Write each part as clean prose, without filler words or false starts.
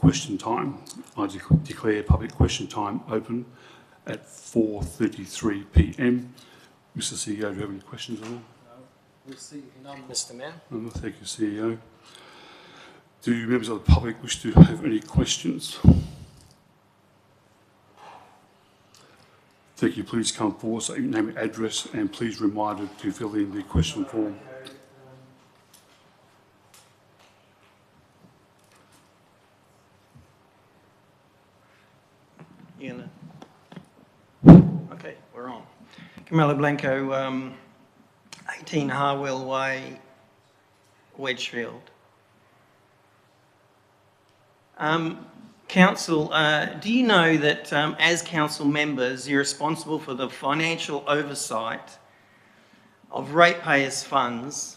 question time. I declare public question time open at 4:33 p.m. Mr. CEO, do you have any questions at all? No, we see none, Mr. Mayor. No, thank you, CEO. Do members of the public wish to have any questions? Thank you. Please come forward, say your name and address, and please remind to fill in the question form. Okay, we're on. Camilla Blanco, 18 Harwell Way, Wedgefield. Council, do you know that as council members, you're responsible for the financial oversight of ratepayers' funds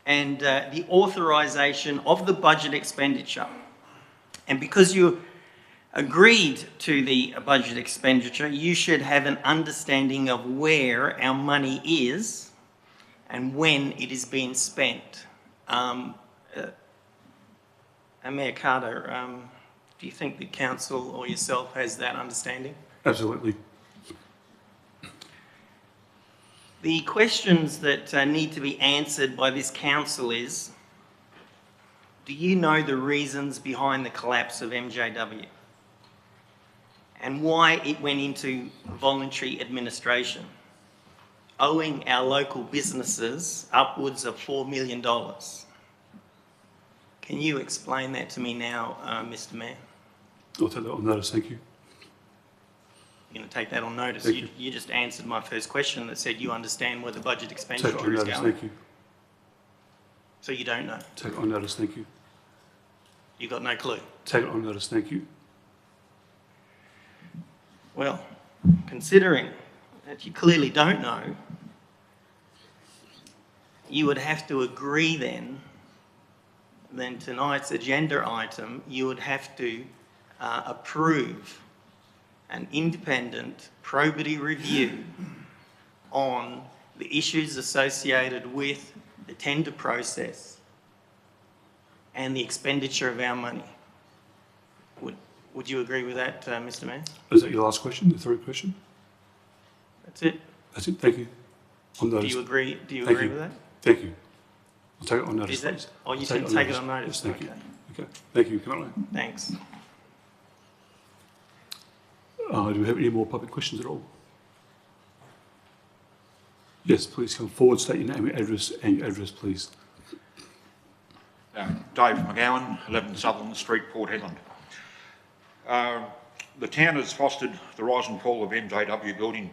and the authorisation of the budget expenditure? And because you agreed to the budget expenditure, you should have an understanding of where our money is and when it is being spent. Mayor Carter, do you think the council or yourself has that understanding? Absolutely. The questions that need to be answered by this council is, do you know the reasons behind the collapse of MJW and why it went into voluntary administration, owing our local businesses upwards of $4 million? Can you explain that to me now, Mr. Mayor? I'll take that on notice, thank you. You're going to take that on notice? Thank you. You just answered my first question that said you understand where the budget expenditure Take it on is notice, going. thank you. So you don't know? Take it on notice, thank you. You got no clue? Take it on notice, thank you. Well, considering that you clearly don't know, you would have to agree then tonight's agenda item, you would have to approve an independent probity review on the issues associated with the tender process and the expenditure of our money. Would you agree with that, Mr. Mayor? Is that your last question, the third question? That's it. That's it, thank you. On notice. Do you agree? Do you Thank agree you. with that? Thank you. I'll take it on notice, Is that? please. Oh, you I'll can take it on notice. Yes, thank Okay. you. Okay, thank you, Camilla. Thanks. Do we have any more public questions at all? Yes, please come forward, state your name and your address, please. Dave McGowan, 11 Sutherland Street, Port Hedland. The town has fostered the rise and fall of MJW building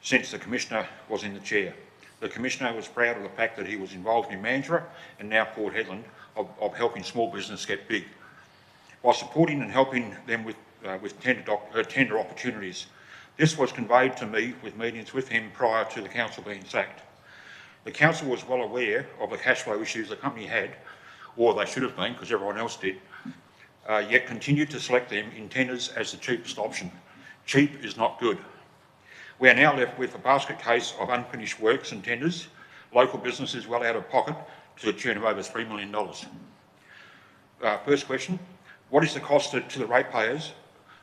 since the Commissioner was in the chair. The Commissioner was proud of the fact that he was involved in Mandurah and now Port Hedland of helping small business get big, by supporting and helping them with tender opportunities. This was conveyed to me with meetings with him prior to the council being sacked. The council was well aware of the cash flow issues the company had, or they should have been because everyone else did, yet continued to select them in tenders as the cheapest option. Cheap is not good. We are now left with a basket case of unfinished works and tenders, local businesses well out of pocket to the tune of over $3 million. First question, what is the cost to the ratepayers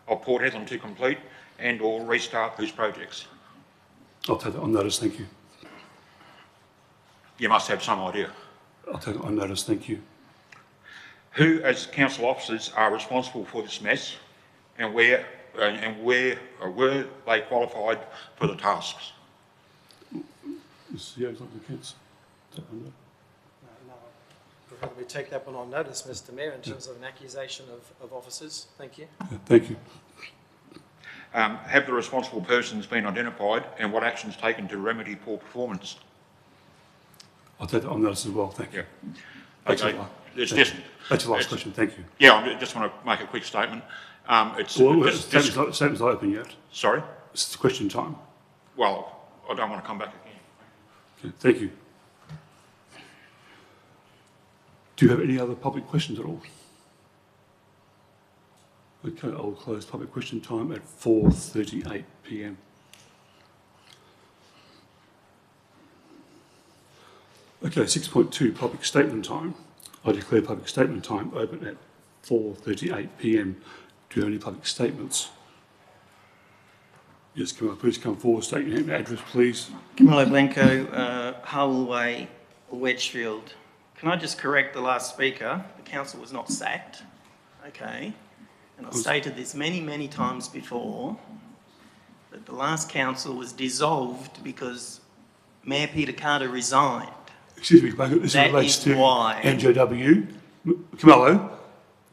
of Port Hedland to complete and or restart these projects? I'll take that on notice, thank you. You must have some idea. I'll take it on notice, thank you. Who, as council officers, are responsible for this mess, and where were they qualified for the tasks? CEO's not the kids. No, we take that one on notice, Mr. Mayor, in terms of an accusation of officers. Thank you. Yeah, thank you. Have the responsible persons been identified and what actions taken to remedy poor performance? I'll take that on notice as well, thank you. Yeah. That's Okay. That's your last question, thank you. Yeah, I just want to make a quick statement. Statement's not open yet. Sorry? It's question time. Well, I don't want to come back again. Okay, thank you. Do you have any other public questions at all? Okay, I will close public question time at 4:38 p.m. Okay, 6.2 public statement time. I declare public statement time open at 4:38 p.m. Do you have any public statements? Yes, please come forward, state your name and address, please. Camilo Blanco, Hull Way, Wedgefield. Can I just correct the last speaker? The council was not sacked, okay? And I've stated this many, many times before, that the last council was dissolved because Mayor Peter Carter resigned. Excuse me, this That relates is to why- MJW. Camelo.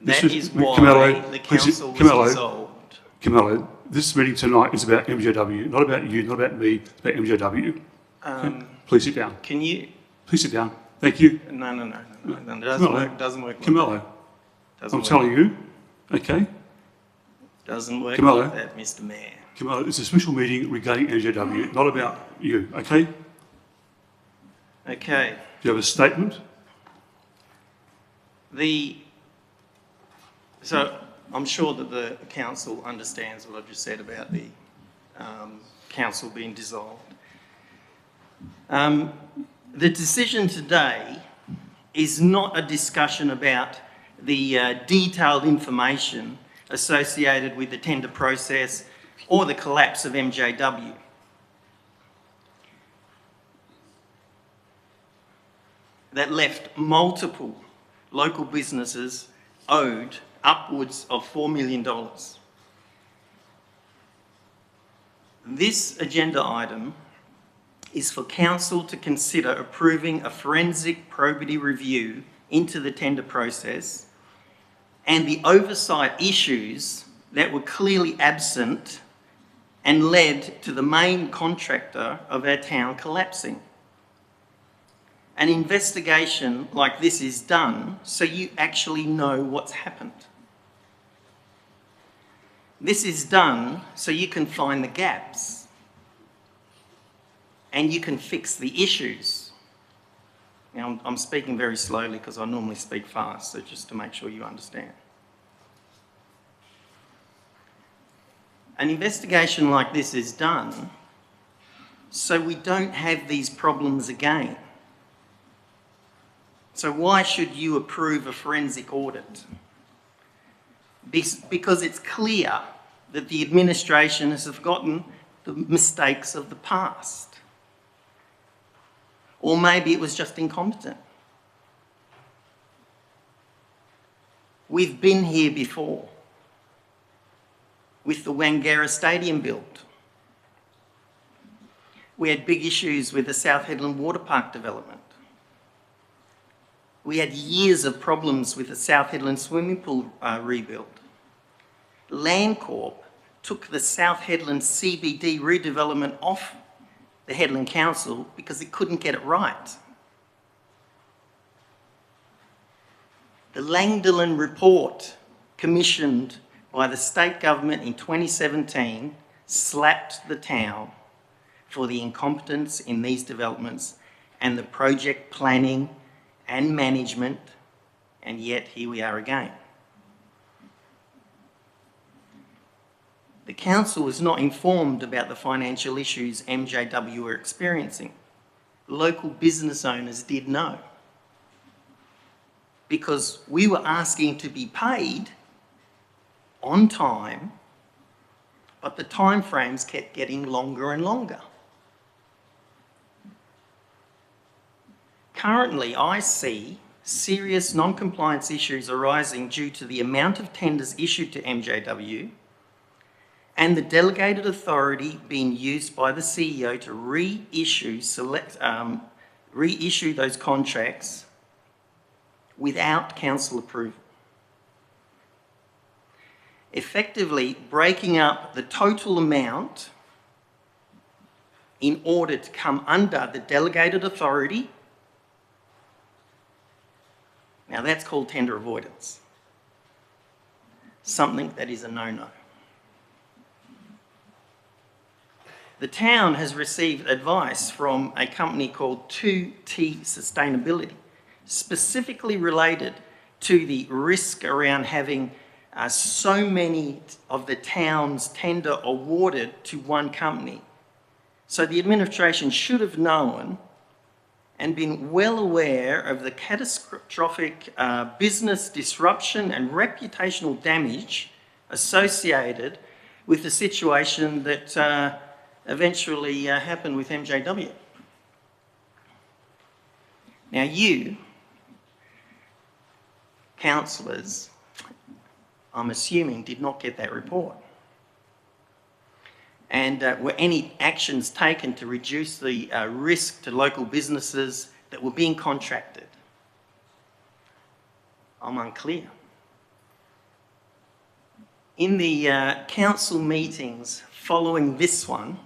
That this is why Camelo, the please, council was Camelo, dissolved. Camelo, this meeting tonight is about MJW, not about you, not about me, it's about MJW. Okay? Please sit down. Can you? Please sit down. Thank you. No, it doesn't Camelo, work. Doesn't work. Like Camelo, that. Doesn't I'm work. telling you, okay? Doesn't work Camelo. like that, Mr. Mayor. Camelo, it's a special meeting regarding MJW, not about you, okay? Okay. Do you have a statement? So I'm sure that the council understands what I've just said about the council being dissolved. The decision today is not a discussion about the detailed information associated with the tender process or the collapse of MJW. That left multiple local businesses owed upwards of $4 million. This agenda item is for council to consider approving a forensic probity review into the tender process and the oversight issues that were clearly absent and led to the main contractor of our town collapsing. An investigation like this is done so you actually know what's happened. This is done so you can find the gaps and you can fix the issues. Now, I'm speaking very slowly because I normally speak fast, so just to make sure you understand. An investigation like this is done so we don't have these problems again. So why should you approve a forensic audit? Because it's clear that the administration has forgotten the mistakes of the past. Or maybe it was just incompetent. We've been here before with the Wangara Stadium build. We had big issues with the South Headland Water Park development. We had years of problems with the South Headland swimming pool rebuild. Landcorp took the South Headland CBD redevelopment off the Headland Council because it couldn't get it right. The Langdalen report, commissioned by the state government in 2017, slapped the town for the incompetence in these developments and the project planning and management, and yet here we are again. The council was not informed about the financial issues MJW were experiencing. Local business owners did know, because we were asking to be paid on time, but the time frames kept getting longer and longer. Currently, I see serious non-compliance issues arising due to the amount of tenders issued to MJW and the delegated authority being used by the CEO to reissue those contracts without council approval. Effectively breaking up the total amount in order to come under the delegated authority. Now that's called tender avoidance. Something that is a no-no. The town has received advice from a company called 2T Sustainability, specifically related to the risk around having so many of the town's tender awarded to one company. So the administration should have known and been well aware of the catastrophic business disruption and reputational damage associated with the situation that eventually happened with MJW. Now you, councillors, I'm assuming did not get that report. And were any actions taken to reduce the risk to local businesses that were being contracted? I'm unclear. In the council meetings following this one,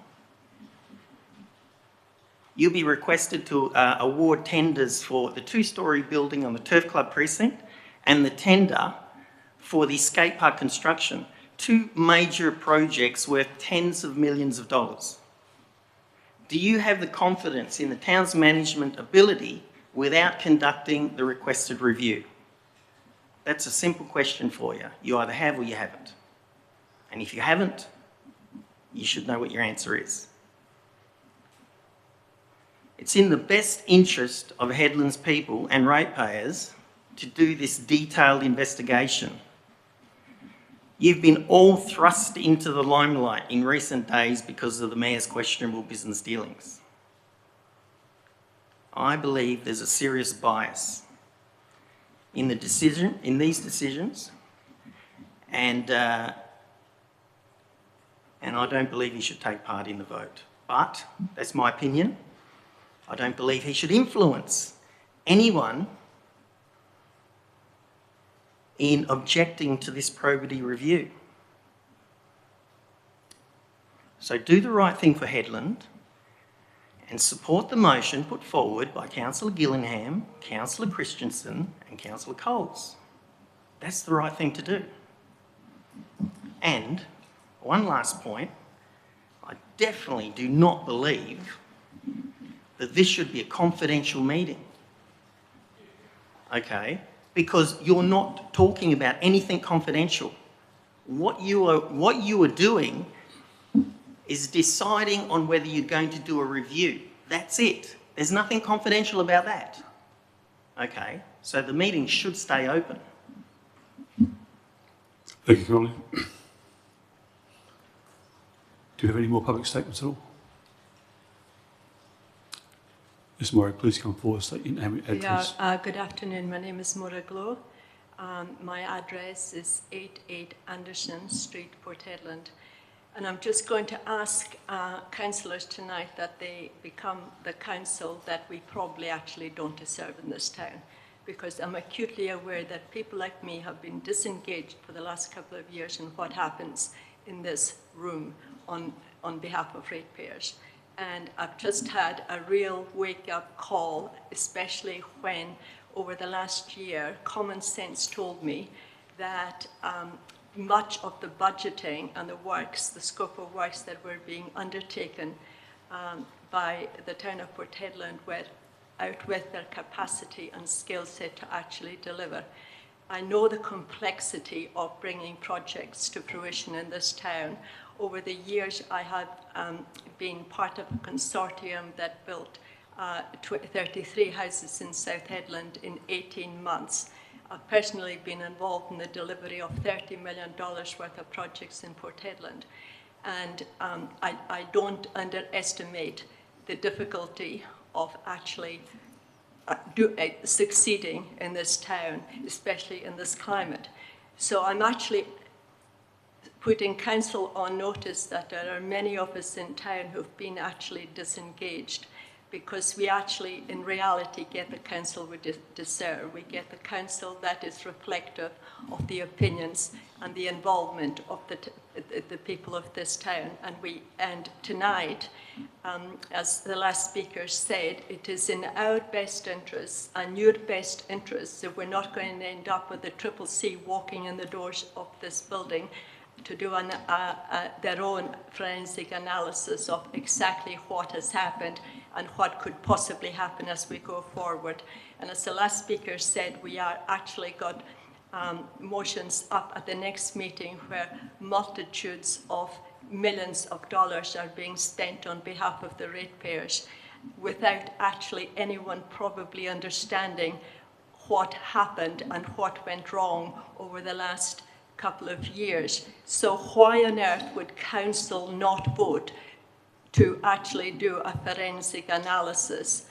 you'll be requested to award tenders for the two-storey building on the Turf Club precinct and the tender for the skate park construction. Two major projects worth tens of millions of dollars. Do you have the confidence in the town's management ability without conducting the requested review? That's a simple question for you. You either have or you haven't. And if you haven't, you should know what your answer is. It's in the best interest of Headlands people and ratepayers to do this detailed investigation. You've been all thrust into the limelight in recent days because of the Mayor's questionable business dealings. I believe there's a serious bias in these decisions, and I don't believe he should take part in the vote. But, that's my opinion, I don't believe he should influence anyone in objecting to this probity review. So do the right thing for Headland and support the motion put forward by Councillor Gillingham, Councillor Christensen and Councillor Coles. That's the right thing to do. And one last point, I definitely do not believe that this should be a confidential meeting. Okay? Because you're not talking about anything confidential. What you are doing is deciding on whether you're going to do a review. That's it. There's nothing confidential about that. Okay, so the meeting should stay open. Thank you, Connie. Do you have any more public statements at all? Ms. Murray, please come forward, state your name and address. Good afternoon. My name is Maura Glow. My address is 88 Anderson Street, Port Hedland. And I'm just going to ask councillors tonight that they become the council that we probably actually don't deserve in this town. Because I'm acutely aware that people like me have been disengaged for the last couple of years in what happens in this room on behalf of ratepayers. And I've just had a real wake-up call, especially when, over the last year, common sense told me that much of the budgeting and the works, the scope of works that were being undertaken by the town of Port Hedland were outwith their capacity and skill set to actually deliver. I know the complexity of bringing projects to fruition in this town. Over the years, I have been part of a consortium that built 33 houses in South Hedland in 18 months. I've personally been involved in the delivery of $30 million worth of projects in Port Hedland. And I don't underestimate the difficulty of actually succeeding in this town, especially in this climate. So I'm actually putting council on notice that there are many of us in town who've been actually disengaged, because we actually, in reality, get the council we deserve. We get the council that is reflective of the opinions and the involvement of the people of this town. And tonight, as the last speaker said, it is in our best interests and your best interests that we're not going to end up with the CCC walking in the doors of this building to do their own forensic analysis of exactly what has happened and what could possibly happen as we go forward. And as the last speaker said, we are actually got motions up at the next meeting where multitudes of millions of dollars are being spent on behalf of the ratepayers. without actually anyone probably understanding what happened and what went wrong over the last couple of years. So why on earth would council not vote to actually do a forensic analysis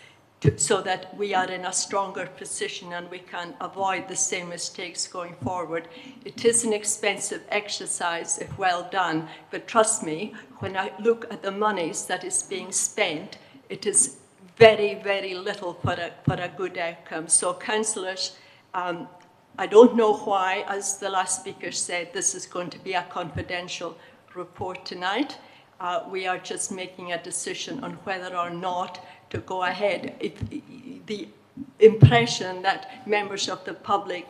so that we are in a stronger position and we can avoid the same mistakes going forward? It is an expensive exercise if well done, but trust me, when I look at the monies that is being spent, it is very, very little for a good outcome. So councillors, I don't know why, as the last speaker said, this is going to be a confidential report tonight. We are just making a decision on whether or not to go ahead. The impression that members of the public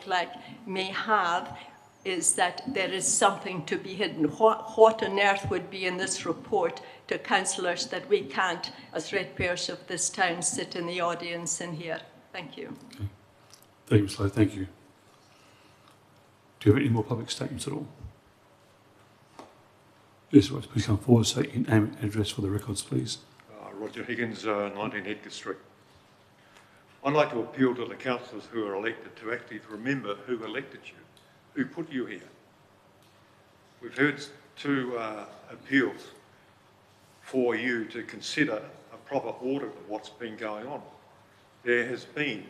may have is that there is something to be hidden. What on earth would be in this report to councillors that we can't, as ratepayers of this town, sit in the audience and hear? Thank you. Okay. Thank you, Ms. Lowe. Thank you. Do you have any more public statements at all? Yes, right, please come forward, say your name and address for the records, please. Roger Higgins, 19 Edgar Street. I'd like to appeal to the councillors who are elected to actually remember who elected you, who put you here. We've heard two appeals for you to consider a proper audit of what's been going on. There has been,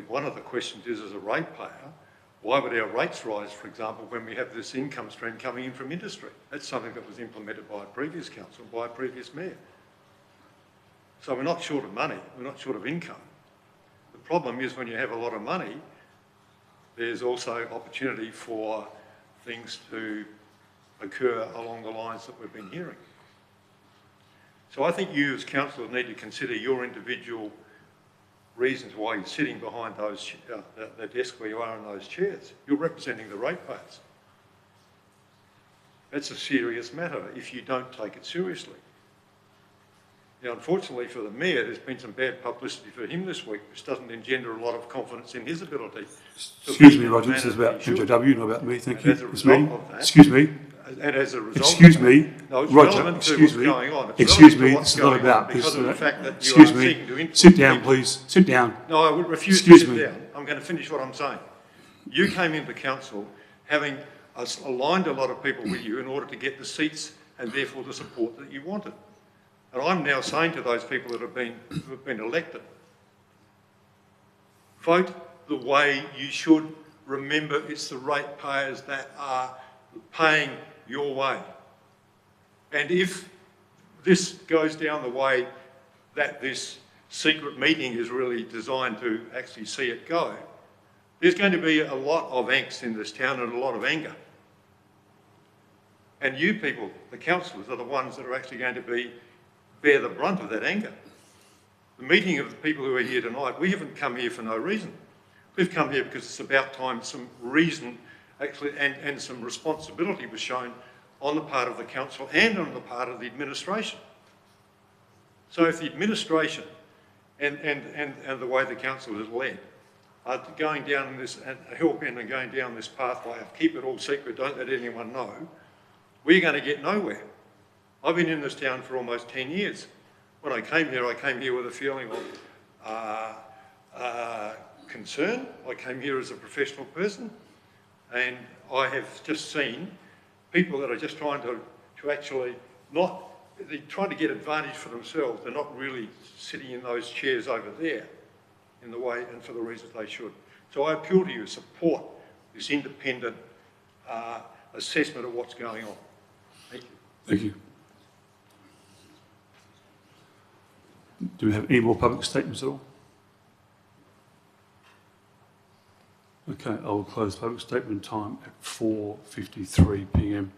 one of the questions is, as a ratepayer, why would our rates rise, for example, when we have this income stream coming in from industry? That's something that was implemented by a previous council, by a previous mayor. So we're not short of money, we're not short of income. The problem is when you have a lot of money, there's also opportunity for things to occur along the lines that we've been hearing. So I think you as councillors need to consider your individual reasons why you're sitting behind those the desk where you are in those chairs. You're representing the ratepayers. That's a serious matter if you don't take it seriously. Now, unfortunately for the mayor, there's been some bad publicity for him this week, which doesn't engender a lot of confidence in his ability. Excuse me, Roger, this is about MJW, not about me, thank you. As a It's me. result of that, Excuse me. and as a result Excuse of that, me, no, it's Roger, relevant to excuse what's me. going on. It's Excuse relevant to me, what's this is not going on about because this. of the fact that you Excuse are me. seeking to influence Sit down, people. please. Sit down. No, I would refuse Excuse to sit me. down. I'm going to finish what I'm saying. You came into council having aligned a lot of people with you in order to get the seats and therefore the support that you wanted. And I'm now saying to those people that have been elected, vote the way you should. Remember, it's the ratepayers that are paying your way. And if this goes down the way that this secret meeting is really designed to actually see it go, there's going to be a lot of angst in this town and a lot of anger. And you people, the councillors, are the ones that are actually going to bear the brunt of that anger. The meeting of the people who are here tonight, we haven't come here for no reason. We've come here because it's about time some reason actually and some responsibility was shown on the part of the council and on the part of the administration. So if the administration and the way the council is led are going down this and hell-bent and going down this pathway of keep it all secret, don't let anyone know, we're going to get nowhere. I've been in this town for almost 10 years. When I came here with a feeling of concern. I came here as a professional person, and I have just seen people that are just trying to actually they're trying to get advantage for themselves. They're not really sitting in those chairs over there in the way and for the reasons they should. So I appeal to you to support this independent assessment of what's going on. Thank you. Thank you. Do we have any more public statements at all? Okay, I will close public statement time at 4:53 p.m.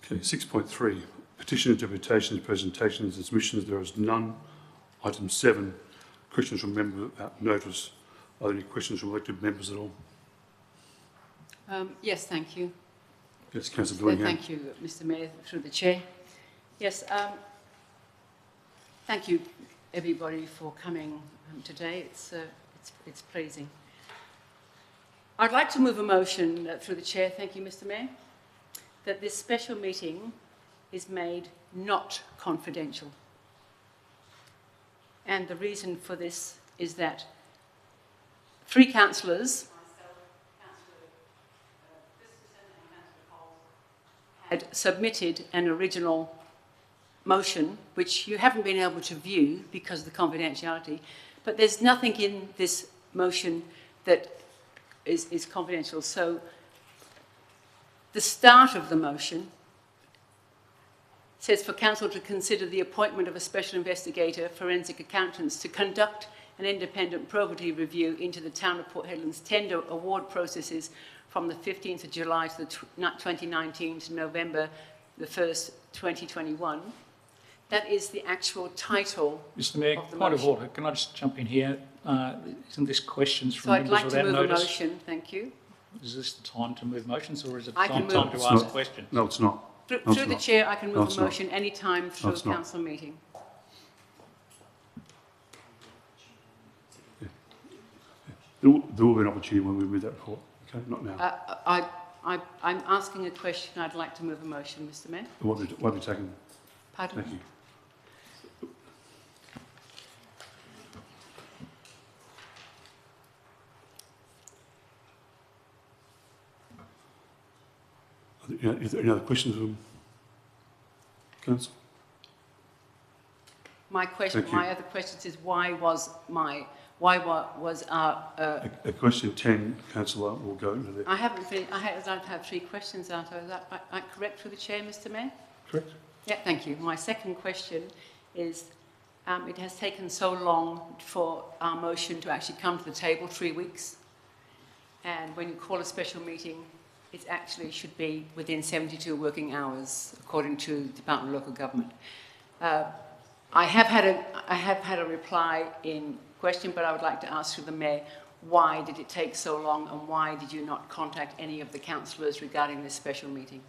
Okay, 6.3, petition interpretations, presentations, and submissions. There is none. Item 7, questions from members without notice. Are there any questions from elected members at all? Yes, thank you. Yes, Councillor Dillingham. Thank you, Mr. Mayor, through the chair. Yes, thank you, everybody, for coming today. It's pleasing. I'd like to move a motion through the chair, thank you, Mr. Mayor, that this special meeting is made not confidential. And the reason for this is that 3 councillors, had submitted an original motion, which you haven't been able to view because of the confidentiality, but there's nothing in this motion that is confidential. So the start of the motion says for council to consider the appointment of a special investigator, forensic accountants, to conduct an independent probity review into the town of Port Hedland's tender award processes from the 15th of July to the 2019 to November the 1st, 2021. That is the actual title Mr. Mayor, of the point of motion. order. Can I just jump in here? Isn't this questions So from I'd members like to without move a notice? motion, thank you. Is this the time to move motions, or is it I time, can time move- to It's ask not. questions? No, it's not. Through No, it's the not. chair, I can No, move it's a not. motion any time through a it's not. council meeting. There will be an opportunity when we move that report. Okay, not now. I'm asking a question. I'd like to move a motion, Mr. Mayor. It won't be taken. Pardon? Thank you. Is there any other questions from council? My question, Thank you. my other question is why was our, A question 10, councillor, will go into there. I haven't finished, I don't have 3 questions out of that. I correct through the chair, Mr. Mayor? Correct? Yeah, thank you. My second question is, it has taken so long for our motion to actually come to the table, 3 weeks. And when you call a special meeting, it actually should be within 72 working hours, according to Department of Local Government. I have had a reply in question, but I would like to ask you, the Mayor, why did it take so long, and why did you not contact any of the councillors regarding this special meeting?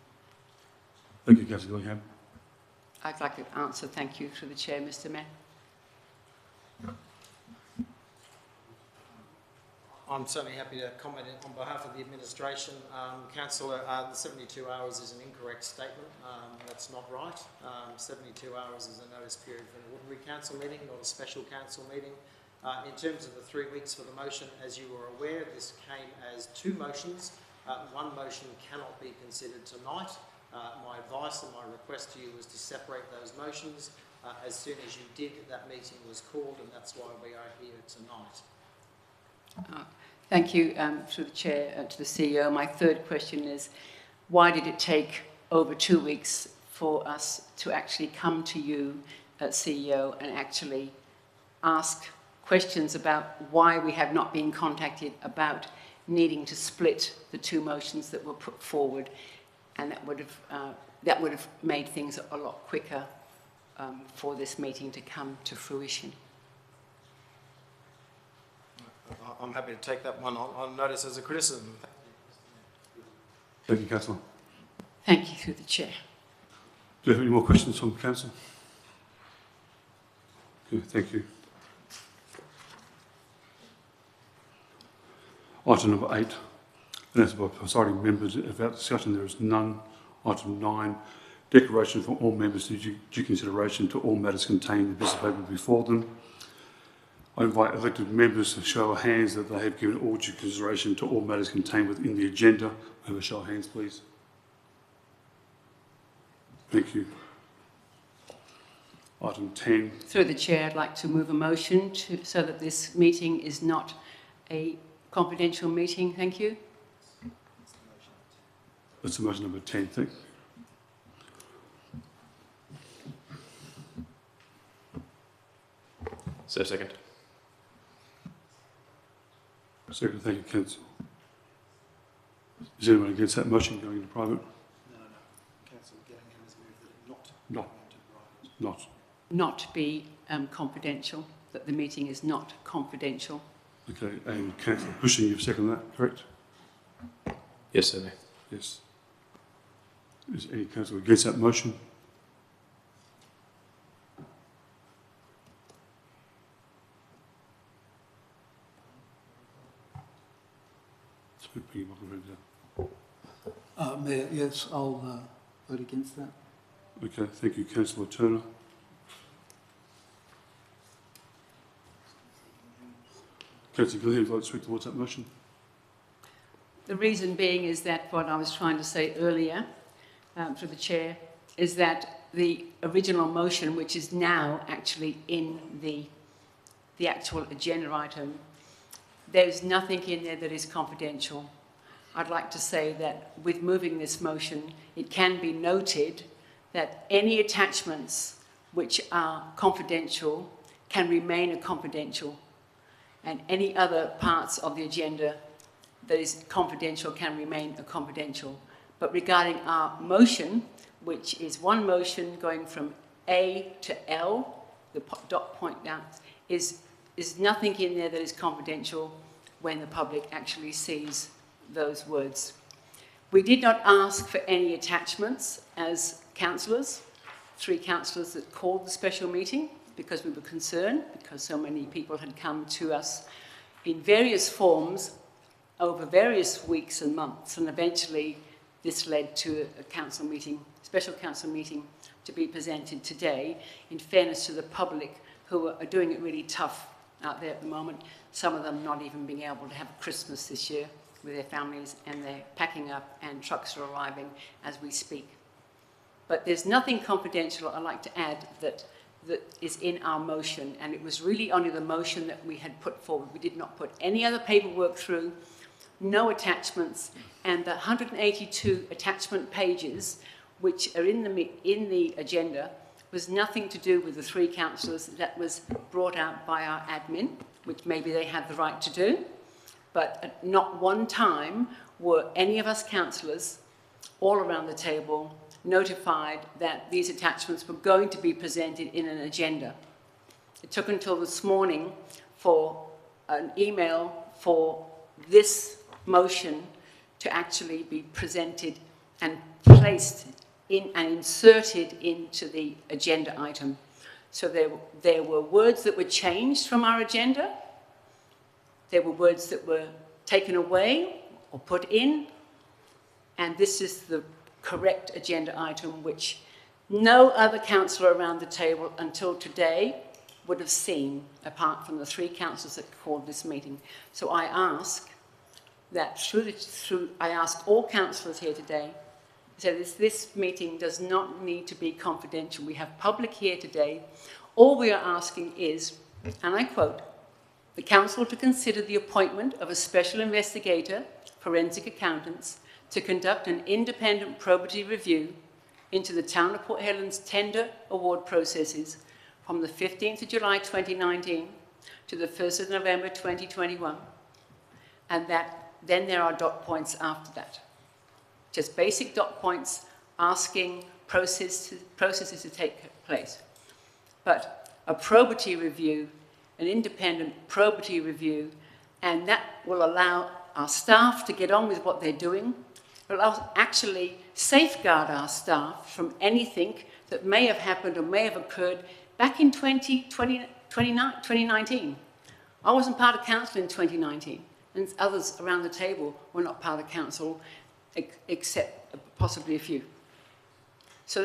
Thank you, councillor Gillingham. I'd like an answer, thank you, through the chair, Mr. Mayor. I'm certainly happy to comment on behalf of the administration. Councillor, the 72 hours is an incorrect statement. That's not right. 72 hours is a notice period for an ordinary council meeting, not a special council meeting. In terms of the 3 weeks for the motion, as you are aware, this came as 2 motions. One motion cannot be considered tonight. My advice and my request to you was to separate those motions. As soon as you did, that meeting was called, and that's why we are here tonight. Thank you, through the chair, to the CEO. My third question is, why did it take over 2 weeks for us to actually come to you, CEO, and actually ask questions about why we have not been contacted about needing to split the 2 motions that were put forward, and that would have made things a lot quicker for this meeting to come to fruition? I'm happy to take that one on notice as a criticism. Thank you, councillor. Thank you, through the chair. Do you have any more questions from council? Okay, thank you. Item number 8, and as by presiding members, without discussion there is none. Item 9, declaration from all members to due consideration to all matters contained in the business paper before them. I invite elected members to show of hands that they have given all due consideration to all matters contained within the agenda. Have a show of hands, please. Thank you. Item 10. Through the chair, I'd like to move a motion so that this meeting is not a confidential meeting. Thank you. That's the motion number 10. Thank you. So second. Second, thank you, council. Is anyone against that motion going into private? No. Councillor Gillingham has moved that it not No. go into private. Not. Not be confidential, that the meeting is not confidential. Okay, and councillor Bushing, you've seconded that, correct? Yes, sir, Mayor. Yes. Is any councillor against that motion? Would be welcome to Mayor, yes, I'll vote against that. Okay, thank you, Councillor Turner. Councillor Gillian, would you like to speak towards that motion? The reason being is that what I was trying to say earlier to the chair is that the original motion, which is now actually in the actual agenda item, there's nothing in there that is confidential. I'd like to say that with moving this motion, it can be noted that any attachments which are confidential can remain confidential, and any other parts of the agenda that is confidential can remain confidential. But regarding our motion, which is one motion going from A to L, the dot point down, is nothing in there that is confidential when the public actually sees those words. We did not ask for any attachments as councillors, 3 councillors that called the special meeting, because we were concerned, because so many people had come to us in various forms over various weeks and months, and eventually this led to a council meeting, special council meeting, to be presented today, in fairness to the public who are doing it really tough out there at the moment, some of them not even being able to have Christmas this year with their families, and they're packing up and trucks are arriving as we speak. But there's nothing confidential I'd like to add that is in our motion, and it was really only the motion that we had put forward. We did not put any other paperwork through, no attachments, and the 182 attachment pages which are in the agenda was nothing to do with the 3 councillors. That was brought out by our admin, which maybe they have the right to do, but at not one time were any of us councillors all around the table notified that these attachments were going to be presented in an agenda. It took until this morning for an email for this motion to actually be presented and placed in and inserted into the agenda item. So there were words that were changed from our agenda. There were words that were taken away or put in, and this is the correct agenda item which no other councillor around the table until today would have seen, apart from the 3 councillors that called this meeting. So I ask that I ask all councillors here today, so this meeting does not need to be confidential. We have public here today. All we are asking is, and I quote, the council to consider the appointment of a special investigator, forensic accountants, to conduct an independent probity review into the Town of Port Hedland's tender award processes from the 15th of July 2019 to the 1st of November 2021, and that then there are dot points after that. Just basic dot points asking processes to take place. But a probity review, an independent probity review, and that will allow our staff to get on with what they're doing. It will actually safeguard our staff from anything that may have happened or may have occurred back in 2019. I wasn't part of council in 2019, and others around the table were not part of council, except possibly a few. So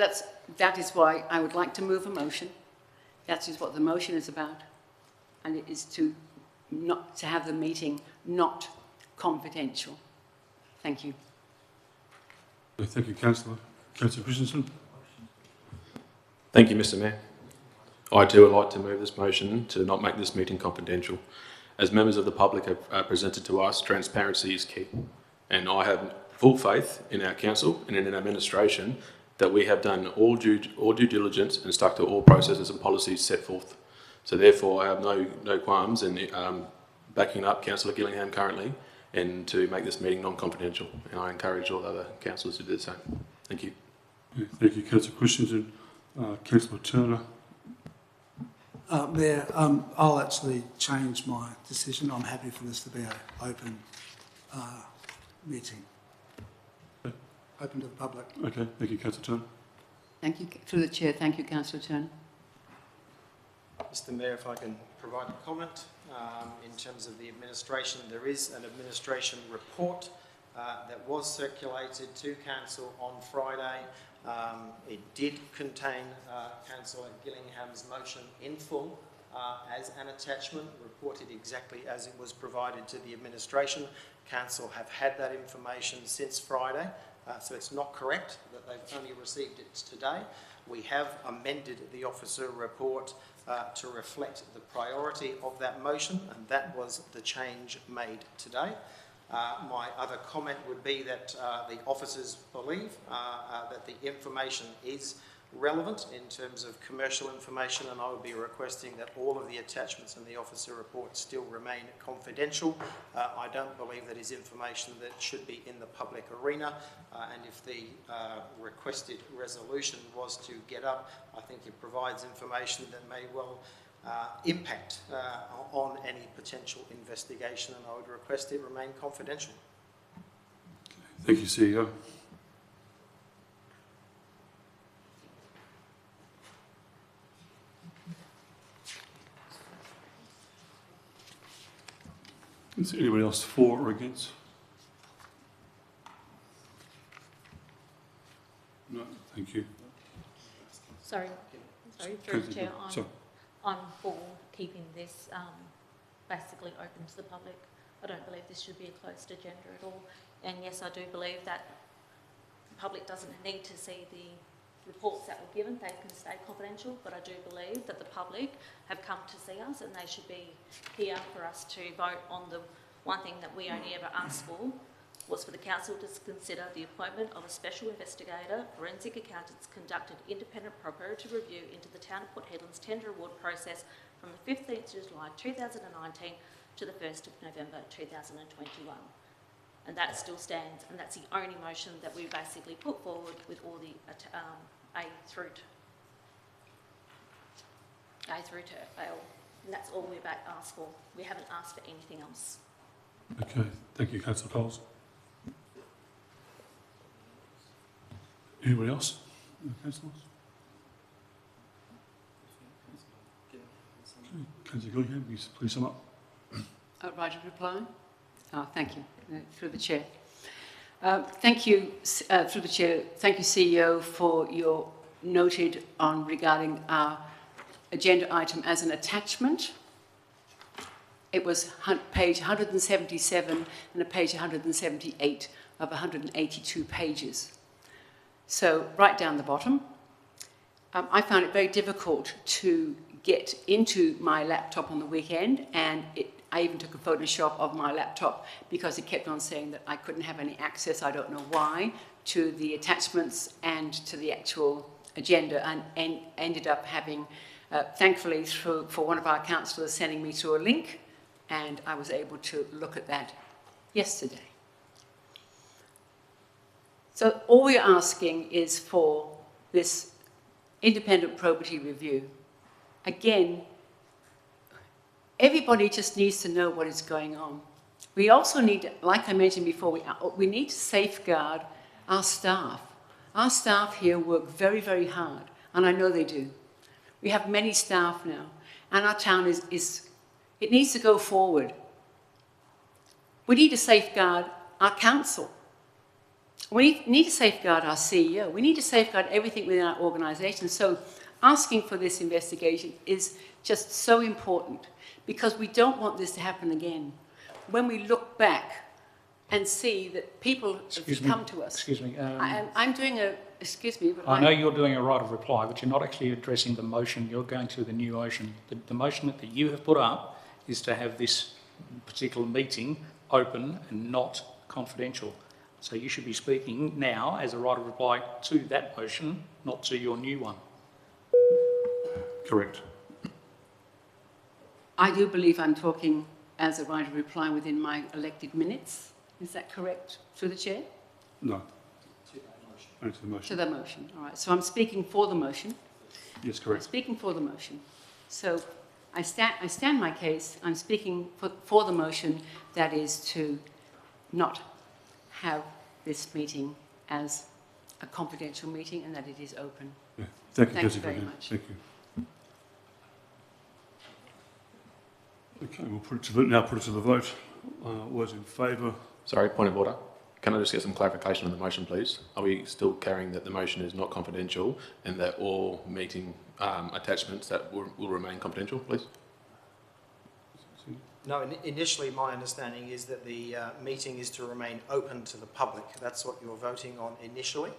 that is why I would like to move a motion. That is what the motion is about, and it is to have the meeting not confidential. Thank you. Thank you, Councillor. Councillor Christensen. Thank you, Mr. Mayor. I too would like to move this motion to not make this meeting confidential. As members of the public have presented to us, transparency is key. And I have full faith in our council and in our administration that we have done all due diligence and stuck to all processes and policies set forth. So therefore, I have no qualms in backing up Councillor Gillingham currently and to make this meeting non-confidential. And I encourage all other councillors to do the same. Thank you. Thank you, Councillor Christensen. Councillor Turner. Mayor, I'll actually change my decision. I'm happy for this to be an open meeting. Open to the public. Okay, thank you, Councillor Turner. Thank you, through the chair. Thank you, Councillor Turner. Mr. Mayor, if I can provide a comment in terms of the administration, there is an administration report that was circulated to Council on Friday. It did contain Councillor Gillingham's motion in full as an attachment, reported exactly as it was provided to the administration. Council have had that information since Friday, so it's not correct that they've only received it today. We have amended the officer report to reflect the priority of that motion, and that was the change made today. My other comment would be that the officers believe that the information is relevant in terms of commercial information, and I would be requesting that all of the attachments in the officer report still remain confidential. I don't believe that is information that should be in the public arena, and if the requested resolution was to get up, I think it provides information that may well impact on any potential investigation, and I would request it remain confidential. Thank you, CEO. Is there anybody else for or against? No, thank you. Sorry, through the chair, Sorry. I'm for keeping this basically open to the public. I don't believe this should be a closed agenda at all. And yes, I do believe that the public doesn't need to see the reports that were given. They can stay confidential, but I do believe that the public have come to see us and they should be here for us to vote on the one thing that we only ever asked for, was for the council to consider the appointment of a special investigator, forensic accountants conducted independent preparatory review into the Town of Port Hedland's tender award process from the 15th of July 2019 to the 1st of November 2021. And that still stands, and that's the only motion that we basically put forward with all the A through to L. And that's all we've asked for. We haven't asked for anything else. Okay, thank you, Councillor Coles. Anybody else? Councillors? Okay, Councillor Gillingham, please sum up. Right of reply? Thank you, through the chair. Thank you, through the chair, thank you, CEO, for your noted on regarding our agenda item as an attachment. It was page 177 and a page 178 of 182 pages. So right down the bottom, I found it very difficult to get into my laptop on the weekend, and I even took a Photoshop of my laptop because it kept on saying that I couldn't have any access, I don't know why, to the attachments and to the actual agenda, and ended up having, thankfully, for one of our councillors sending me through a link, and I was able to look at that yesterday. So all we're asking is for this independent probity review. Again, everybody just needs to know what is going on. We also need, like I mentioned before, we need to safeguard our staff. Our staff here work very, very hard, and I know they do. We have many staff now, and our town it needs to go forward. We need to safeguard our council. We need to safeguard our CEO. We need to safeguard everything within our organisation. So asking for this investigation is just so important, because we don't want this to happen again. When we look back and see that people have come to us. Excuse me. I'm doing a, excuse me. But I know you're doing a right of reply, but you're not actually addressing the motion. You're going to the new motion. The motion that you have put up is to have this particular meeting open and not confidential. So you should be speaking now as a right of reply to that motion, not to your new one. Correct. I do believe I'm talking as a right of reply within my elected minutes. Is that correct, through the chair? No. Only to the motion. To the motion, all right. So I'm speaking for the motion. Yes, I'm correct. speaking for the motion. So I stand my case. I'm speaking for the motion, that is to not have this meeting as a confidential meeting and that it is open. Yeah. Thank you, Thank you Councillor very Gillingham. much. Thank you. Okay, we'll now put it to the vote. All those in favour? Sorry, point of order. Can I just get some clarification on the motion, please? Are we still carrying that the motion is not confidential and that all meeting attachments that will remain confidential, please? No, initially my understanding is that the meeting is to remain open to the public. That's what you're voting on initially.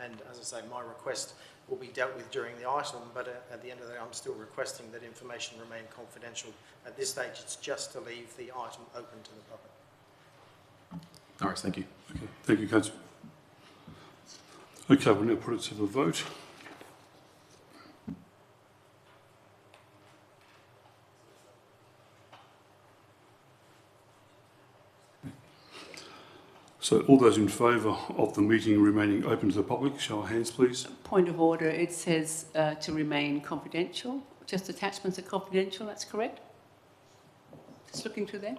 And as I say, my request will be dealt with during the item, but at the end of the day, I'm still requesting that information remain confidential. At this stage, it's just to leave the item open to the public. All right, thank you. Okay, thank you, Councillor. Okay, we'll now put it to the vote. So all those in favour of the meeting remaining open to the public, show of hands, please. Point of order, it says to remain confidential. Just attachments are confidential, that's correct? Just looking through there.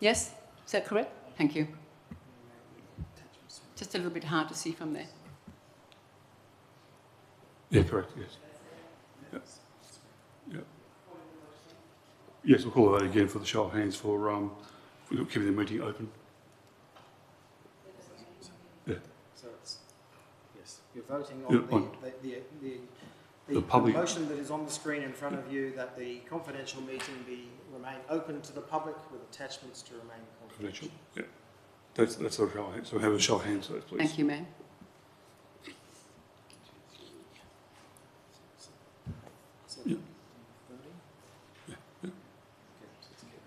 Yes, is that correct? Thank you. Just a little bit hard to see from there. Yeah, correct, yes. Yep. Yep. Yes, we'll call that again for the show of hands for keeping the meeting open. Yeah. So it's, yes, you're voting Yeah, on the public motion that is on the screen in front of you, that the confidential meeting remain open to the public with attachments to remain confidential. Yeah. That's the show of hands. So have a show of hands, please. Thank you, Mayor. So Yeah. voting? Yeah. Yeah. Okay, so it's carried.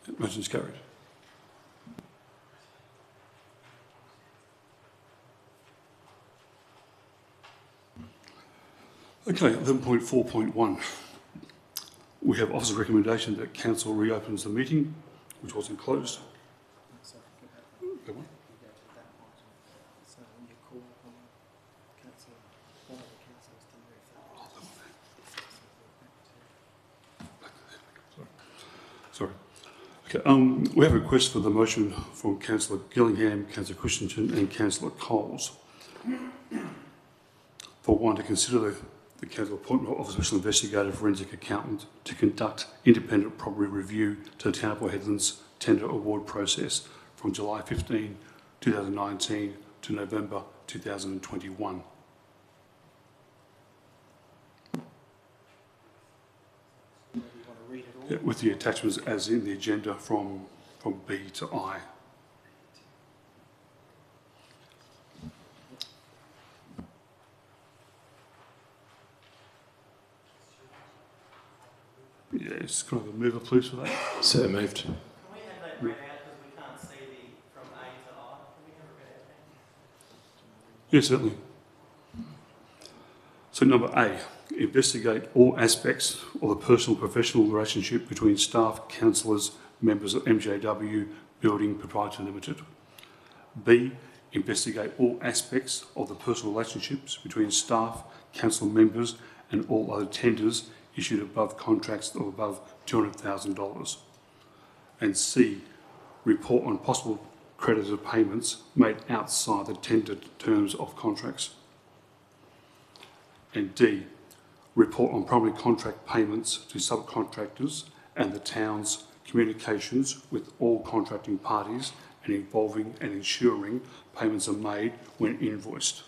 Yeah, motion's carried. Okay, 11.4.1. We have officer's recommendation that council reopens the meeting, which wasn't closed. So go back. Go on. You go to that item. So when you call upon councillor, one of the councillors to move that. Sorry. Okay, we have a request for the motion from Councillor Gillingham, Councillor Christensen and Councillor Coles. For one, to consider the council appointment of a special investigator forensic accountant to conduct independent property review to the Town of Port Hedland's tender award process from July 15, 2019 to November 2021. You want to read it all? Yeah, with the attachments as in the agenda from B to I. Yes, can I have a mover, please, for that? So moved. Can we have that read out because we can't see from A to I? Can we have it read out? Yes, certainly. So number A, investigate all aspects of the personal professional relationship between staff, councillors, members of MJW Building Proprietary Limited. B, investigate all aspects of the personal relationships between staff, council members and all other tenders issued above contracts of above $200,000. And C, report on possible creditor payments made outside the tendered terms of contracts. And D, report on primary contract payments to subcontractors and the town's communications with all contracting parties and involving and ensuring payments are made when invoiced.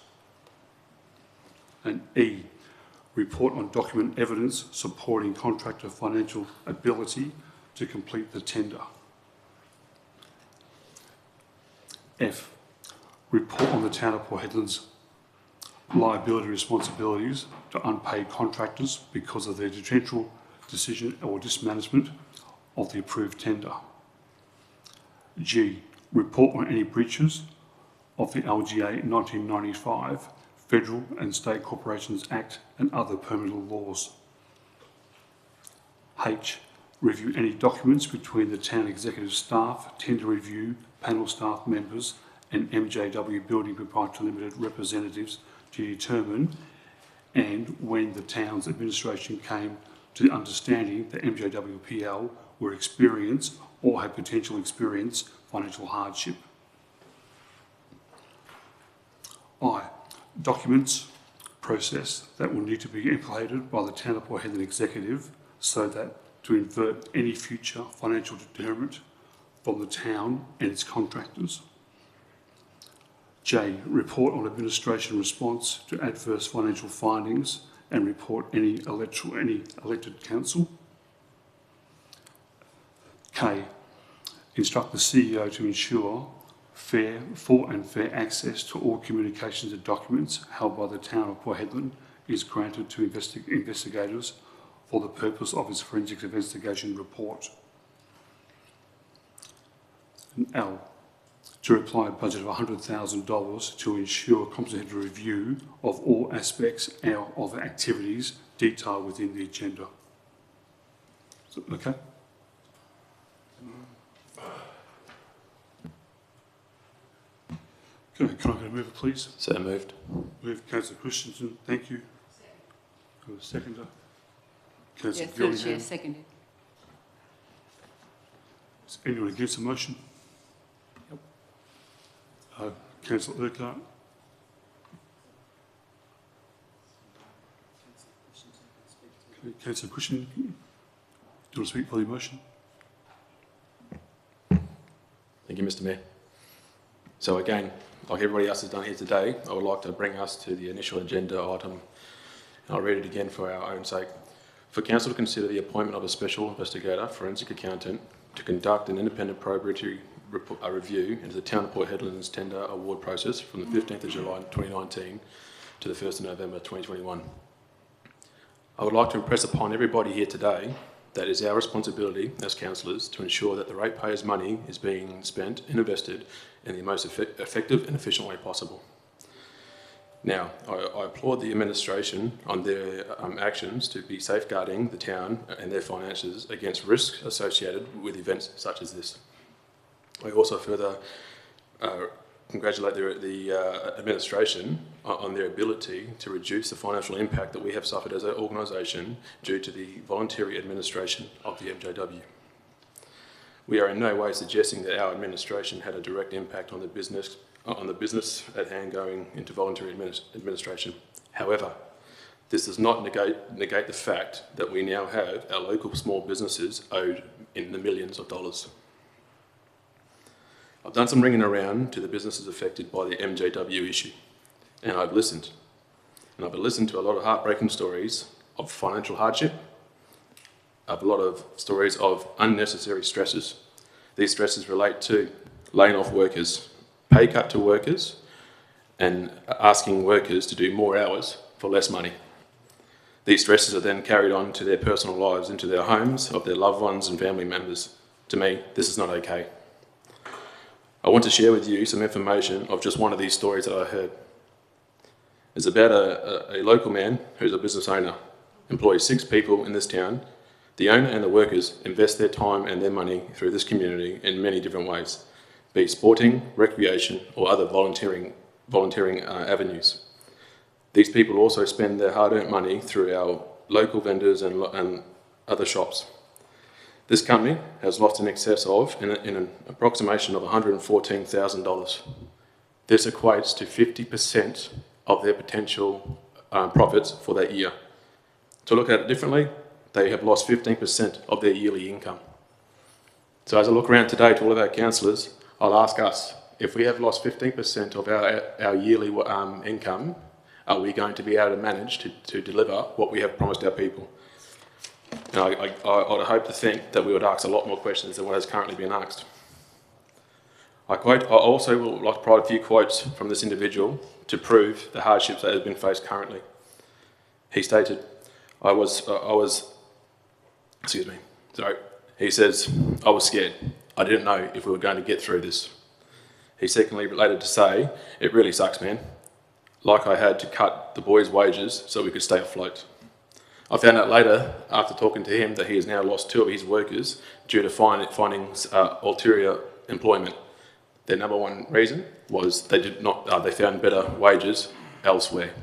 And E, report on document evidence supporting contractor financial ability to complete the tender. F, report on the Town of Port Hedland's liability responsibilities to unpaid contractors because of their detrimental decision or dismanagement of the approved tender. G, report on any breaches of the LGA 1995, Federal and State Corporations Act and other permanent laws. H, review any documents between the town executive staff, tender review, panel staff members and MJW Building Proprietary Limited representatives to determine and when the town's administration came to the understanding that MJWPL were experienced or had potential experience financial hardship. I, documents process that will need to be implemented by the Town of Port Hedland Executive so that to invert any future financial deterrent from the town and its contractors. J, report on administration response to adverse financial findings and report any elected council. K, instruct the CEO to ensure full and fair access to all communications and documents held by the town of Port Hedland is granted to investigators for the purpose of its forensic investigation report. And L, to apply a budget of $100,000 to ensure comprehensive review of all aspects of activities detailed within the agenda. Okay? Can I get a mover, please? So moved. Move Councillor Christensen, thank you. Have a seconder. Councillor Yes, Gillingham. Chair, seconded. Is anyone against the motion? Councillor Urquhart. Okay, Councillor Christian, do you want to speak for the motion? Thank you, Mr. Mayor. So again, like everybody else has done here today, I would like to bring us to the initial agenda item, and I'll read it again for our own sake. For Council to consider the appointment of a special investigator, forensic accountant, to conduct an independent probatory review into the Town of Port Hedland's tender award process from the 15th of July 2019 to the 1st of November 2021. I would like to impress upon everybody here today that it is our responsibility as councillors to ensure that the ratepayers' money is being spent and invested in the most effective and efficient way possible. Now, I applaud the administration on their actions to be safeguarding the town and their finances against risks associated with events such as this. I also further congratulate the administration on their ability to reduce the financial impact that we have suffered as an organisation due to the voluntary administration of the MJW. We are in no way suggesting that our administration had a direct impact on the business at hand going into voluntary administration. However, this does not negate the fact that we now have our local small businesses owed in the millions of dollars. I've done some ringing around to the businesses affected by the MJW issue, and I've listened. And I've listened to a lot of heartbreaking stories of financial hardship, of a lot of stories of unnecessary stresses. These stresses relate to laying off workers, pay cut to workers, and asking workers to do more hours for less money. These stresses are then carried on to their personal lives, into their homes, of their loved ones and family members. To me, this is not okay. I want to share with you some information of just one of these stories that I heard. It's about a local man who's a business owner, employs 6 people in this town. The owner and the workers invest their time and their money through this community in many different ways, be it sporting, recreation, or other volunteering avenues. These people also spend their hard-earned money through our local vendors and other shops. This company has lost in excess of, in an approximation of $114,000. This equates to 50% of their potential profits for that year. To look at it differently, they have lost 15% of their yearly income. So as I look around today to all of our councillors, I'll ask us, if we have lost 15% of our yearly income, are we going to be able to manage to deliver what we have promised our people? And I'd hope to think that we would ask a lot more questions than what has currently been asked. I also would like to provide a few quotes from this individual to prove the hardships that have been faced currently. He stated, he says, I was scared. I didn't know if we were going to get through this. He secondly related to say, it really sucks, man. Like I had to cut the boys' wages so we could stay afloat. I found out later, after talking to him, that he has now lost 2 of his workers due to finding ulterior employment. Their number one reason was they found better wages elsewhere.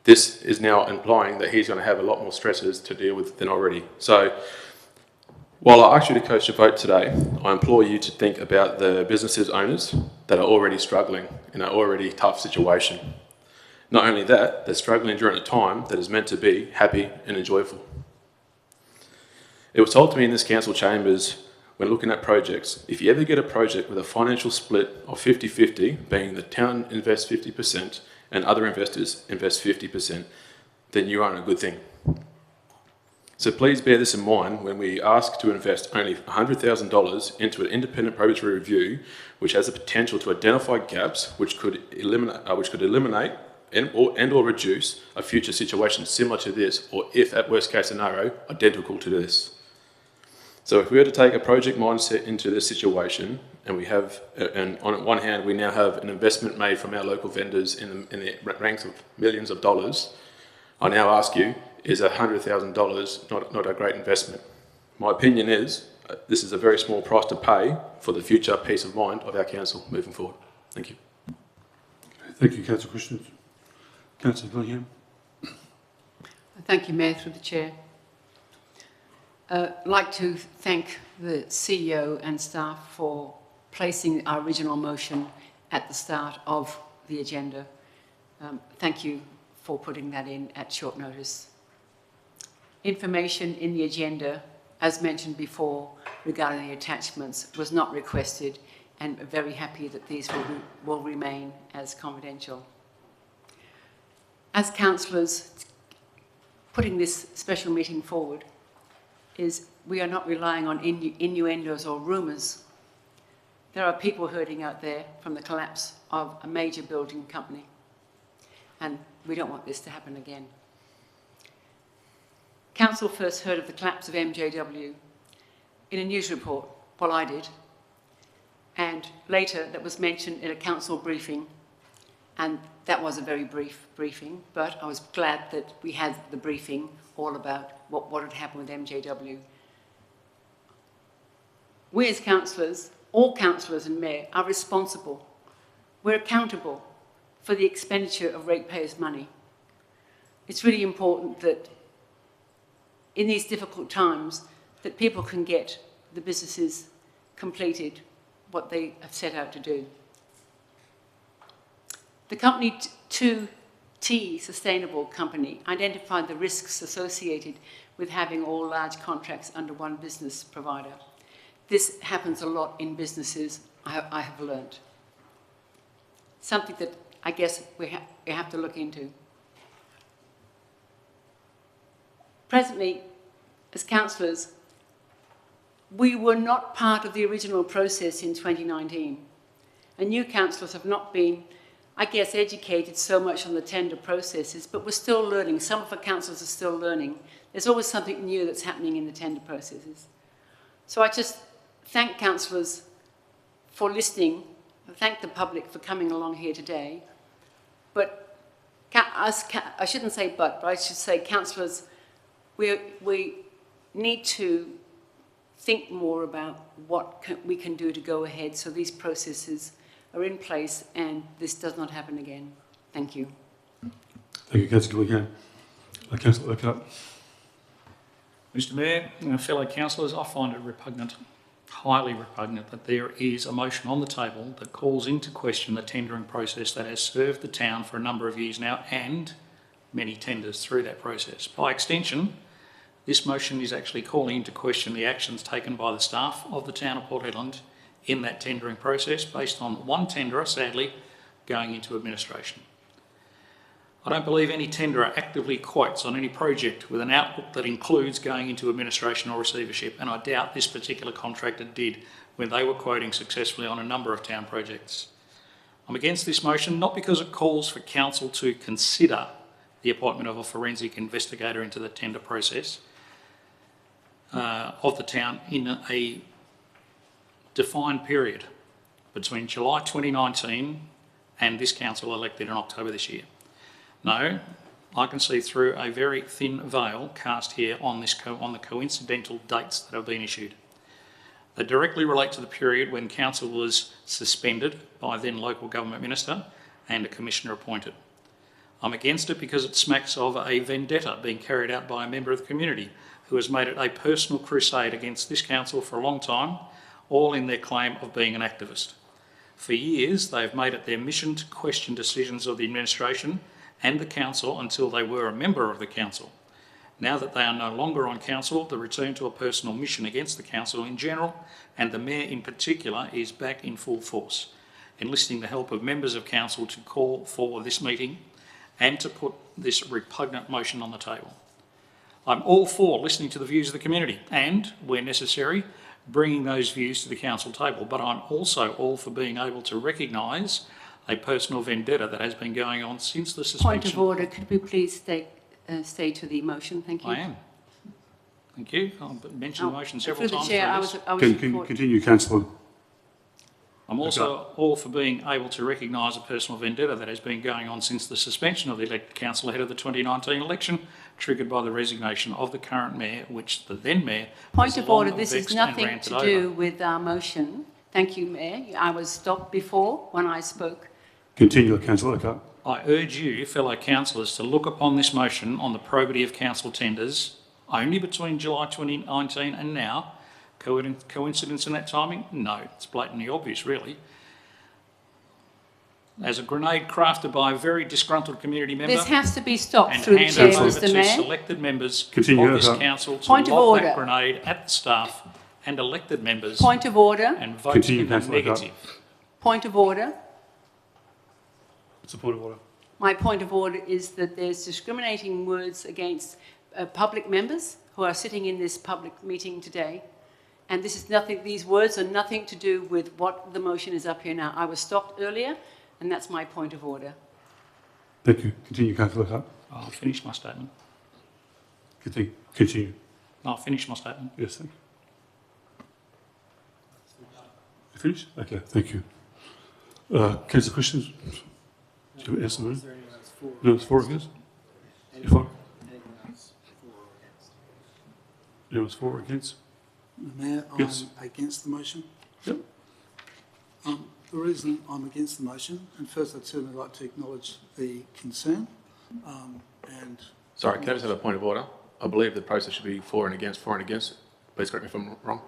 This is now implying that he's going to have a lot more stresses to deal with than already. So, while I ask you to cast your vote today, I implore you to think about the businesses owners that are already struggling in an already tough situation. Not only that, they're struggling during a time that is meant to be happy and enjoyable. It was told to me in this council chambers when looking at projects, if you ever get a project with a financial split of 50-50, being the town invests 50% and other investors invest 50%, then you are in a good thing. So please bear this in mind when we ask to invest only $100,000 into an independent probatory review, which has the potential to identify gaps which could eliminate and/or reduce a future situation similar to this, or if at worst case scenario, identical to this. So if we were to take a project mindset into this situation, and we have, and on one hand, we now have an investment made from our local vendors in the ranks of millions of dollars, I now ask you, is $100,000 not a great investment? My opinion is, this is a very small price to pay for the future peace of mind of our council moving forward. Thank you. Thank you, Councillor Christian. Councillor Gillingham. Thank you, Mayor, through the Chair. I'd like to thank the CEO and staff for placing our original motion at the start of the agenda. Thank you for putting that in at short notice. Information in the agenda, as mentioned before, regarding the attachments was not requested, and we're very happy that these will remain as confidential. As councillors, putting this special meeting forward is we are not relying on innuendos or rumours. There are people hurting out there from the collapse of a major building company, and we don't want this to happen again. Council first heard of the collapse of MJW in a news report, well, I did, and later that was mentioned in a council briefing, and that was a very brief briefing, but I was glad that we had the briefing all about what had happened with MJW. We as councillors, all councillors and mayor, are responsible. We're accountable for the expenditure of ratepayers' money. It's really important that in these difficult times that people can get the businesses completed what they have set out to do. The company 2T Sustainable Company identified the risks associated with having all large contracts under one business provider. This happens a lot in businesses, I have learnt. Something that I guess we have to look into. Presently, as councillors, we were not part of the original process in 2019. And new councillors have not been, I guess, educated so much on the tender processes, but we're still learning. Some of our councillors are still learning. There's always something new that's happening in the tender processes. So I just thank councillors for listening. I thank the public for coming along here today. But I shouldn't say but I should say councillors, we need to think more about what we can do to go ahead so these processes are in place and this does not happen again. Thank you. Thank you, Councillor Gillingham. Councillor Urquhart. Mr Mayor, fellow councillors, I find it repugnant, highly repugnant, that there is a motion on the table that calls into question the tendering process that has served the town for a number of years now and many tenders through that process. By extension, this motion is actually calling into question the actions taken by the staff of the town of Port Hedland in that tendering process based on one tenderer, sadly, going into administration. I don't believe any tenderer actively quotes on any project with an outlook that includes going into administration or receivership, and I doubt this particular contractor did when they were quoting successfully on a number of town projects. I'm against this motion not because it calls for council to consider the appointment of a forensic investigator into the tender process of the town in a defined period between July 2019 and this council elected in October this year. No, I can see through a very thin veil cast here on the coincidental dates that have been issued. They directly relate to the period when council was suspended by then local government minister and a commissioner appointed. I'm against it because it smacks of a vendetta being carried out by a member of the community who has made it a personal crusade against this council for a long time, all in their claim of being an activist. For years, they've made it their mission to question decisions of the administration and the council until they were a member of the council. Now that they are no longer on council, the return to a personal mission against the council in general and the mayor in particular is back in full force, enlisting the help of members of council to call for this meeting and to put this repugnant motion on the table. I'm all for listening to the views of the community and, where necessary, bringing those views to the council table, but I'm also all for being able to recognise a personal vendetta that has been going on since the suspension. Point of order, could we please stay to the motion? Thank you. I am. Thank you. I've mentioned the motion several Through the times. chair, through I this. was Can continue, councillor. I'm also all for being able to recognise a personal vendetta that has been going on since the suspension of the elected council ahead of the 2019 election, triggered by the resignation of the current mayor, which the then mayor Point has of order, long this is vexed and nothing ranted to do over. with our motion. Thank you, Mayor. I was stopped before when I spoke. Continue, councillor Urquhart. I urge you, fellow councillors, to look upon this motion on the probity of council tenders only between July 2019 and now. Coincidence in that timing? No, it's blatantly obvious, really. As a grenade crafted by a very disgruntled community member This has to be stopped and through the handed chair, over Mr. to Mayor. selected members Continue, of this Urquhart. council to Point of lob order. that grenade at the staff and elected members Point of order. and vote Continue, in the councillor Urquhart. negative. Point of order. What's the point of order? My point of order is that there's discriminating words against public members who are sitting in this public meeting today. And this is nothing, these words are nothing to do with what the motion is up here now. I was stopped earlier, and that's my point of order. Thank you. Continue, councillor Urquhart. I'll finish my statement. Continue. I'll finish my statement. Yes, thank you. You finished? Okay, thank you. Councillor Christians? Do you answer the room? No, it's for or against? You're for? Anyone's for or against? Mayor, Yes. I'm against the motion. Yep. The reason I'm against the motion, and first I'd certainly like to acknowledge the concern, and Sorry, can I just have a point of order? I believe the process should be for and against, for and against. Please correct me if I'm wrong.